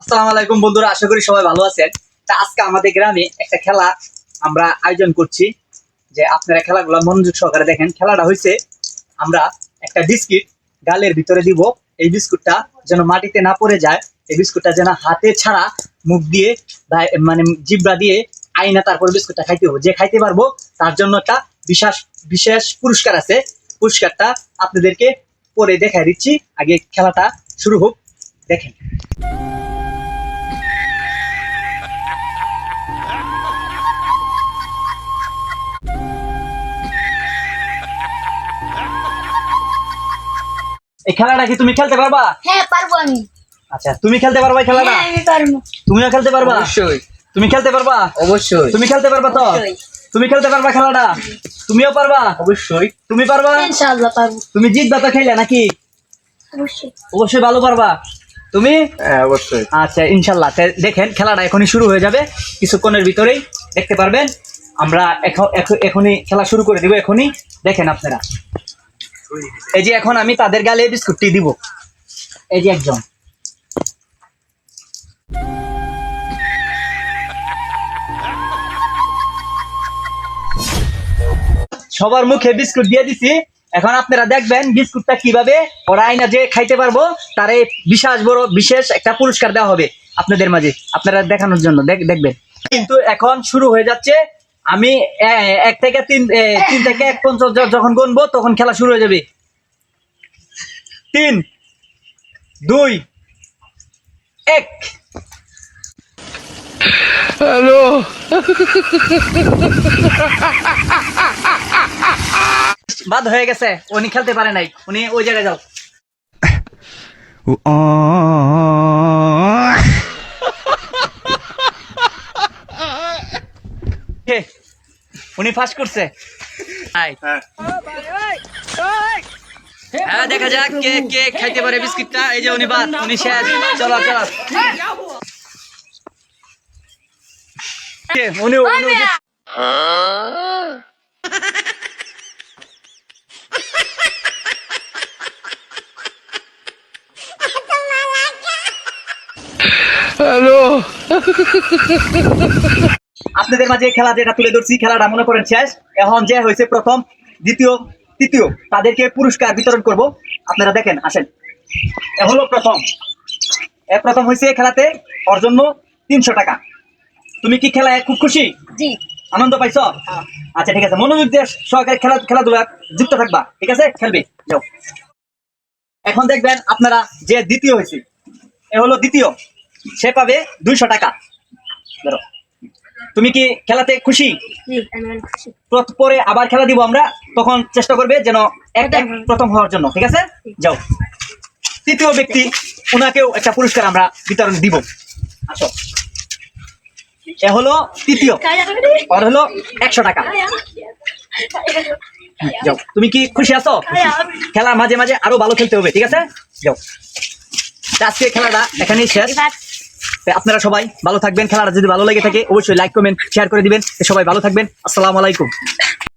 আসসালামু আলাইকুম বন্ধুরা, আশা করি সবাই ভালো আছেন। তা আজকে আমাদের গ্রামে একটা খেলা আমরা আয়োজন করছি, যে আপনারা খেলাগুলো মনোযোগ সহকারে দেখেন। খেলাটা হয়েছে, আমরা একটা বিস্কিট গালের ভিতরে দিব। এই বিস্কুটটা যেন মাটিতে না পড়ে যায়, এই বিস্কুটটা যেন হাতে ছাড়া মুখ দিয়ে মানে জিব্রা দিয়ে আইনা তারপর বিস্কুটটা খাইতে হবে। যে খাইতে পারবো তার জন্য একটা বিশেষ বিশেষ পুরস্কার আছে। পুরস্কারটা আপনাদেরকে পরে দেখাই দিচ্ছি, আগে খেলাটা শুরু হোক, দেখেন। এই খেলাটা কি তুমি খেলতে পারবা? হ্যাঁ পারবো আমি। আচ্ছা, তুমি খেলতে পারবা এই খেলাটা? হ্যাঁ আমি পারবো। তুমিও খেলতে পারবা? অবশ্যই তুমি খেলতে পারবা? অবশ্যই তুমি খেলতে পারবা তো? অবশ্যই। তুমি খেলতে পারবা খেলাটা? তুমিও পারবা? অবশ্যই তুমি পারবা? ইনশাআল্লাহ পারবো। তুমি জিতবা তো খেলে নাকি? অবশ্যই। অবশ্যই ভালো পারবা তুমি। হ্যাঁ অবশ্যই আচ্ছা ইনশাল্লাহ। দেখেন খেলাটা এখনই শুরু হয়ে যাবে, কিছুক্ষণের ভিতরেই দেখতে পারবেন। আমরা এখনই খেলা শুরু করে দিব। এখনই দেখেন আপনারা, এই যে এখন আমি তাদের গালে বিস্কুটটি দিব। এই যে একজন, সবার মুখে বিস্কুট দিয়ে দিছি। এখন আপনারা দেখবেন বিস্কুটটা কিভাবে ওরা আইনা যে খাইতে পারবো, তার এই বিশেষ একটা পুরস্কার দেওয়া হবে আপনাদের মাঝে, আপনারা দেখানোর জন্য। দেখবেন কিন্তু এখন শুরু হয়ে যাচ্ছে। আমি 1 থেকে 3 থেকে 1 পর্যন্ত যখন গুনবো তখন খেলা শুরু হয়ে যাবে। 3, 2, 1। হ্যালো। বাদ হয়ে গেছে, উনি খেলতে পারে নাই, উনি ওই জায়গায় যাও। উনি ফাঁস করছে। হ্যাঁ দেখা যাক কে কে খাইতে পারে বিস্কিটটা। এই যে উনি বাদ, উনি শেষ। চলো চলো, উনি হ্যালো। আপনাদের মাঝে খেলা যেটা তুলে ধরছি, খেলাটা মনে করেন শেষ। এখন যে হয়েছে প্রথম, দ্বিতীয়, তৃতীয়, তাদেরকে পুরস্কার বিতরণ করব। আপনারা দেখেন, আসেন। এ হলো প্রথম হয়েছে খেলাতে, ওর জন্য 300 টাকা। তুমি কি খেলায় খুব খুশি? জি। আনন্দ পাইছো? আচ্ছা ঠিক আছে, মনোযোগ দিয়ে সহকারে খেলাধুলা যুক্ত থাকবা, ঠিক আছে? খেলবে যাও। এখন দেখবেন আপনারা যে দ্বিতীয় হয়েছে, এ হলো দ্বিতীয়, সে পাবে 200 টাকা। ধরো, তুমি কি খেলাতে খুশি? জি আমি অনেক খুশি। পরে আবার খেলা দিব আমরা, তখন চেষ্টা করবে যেন প্রথম হওয়ার জন্য, ঠিক আছে? যাও। তৃতীয় ব্যক্তি, ওনাকেও একটা পুরস্কার আমরা বিতরণ দিব। আসো, এ হলো তৃতীয়, আর হলো 100 টাকা। যাও, তুমি কি খুশি আছো? খেলা মাঝে মাঝে আরো ভালো খেলতে হবে, ঠিক আছে? যাও। আজকে খেলাটা এখানেই শেষ। আপনারা সবাই ভালো থাকবেন। খেলাটা যদি ভালো লেগে থাকে অবশ্যই লাইক কমেন্ট শেয়ার করে দিবেন। সবাই ভালো থাকবেন। আসসালামু আলাইকুম।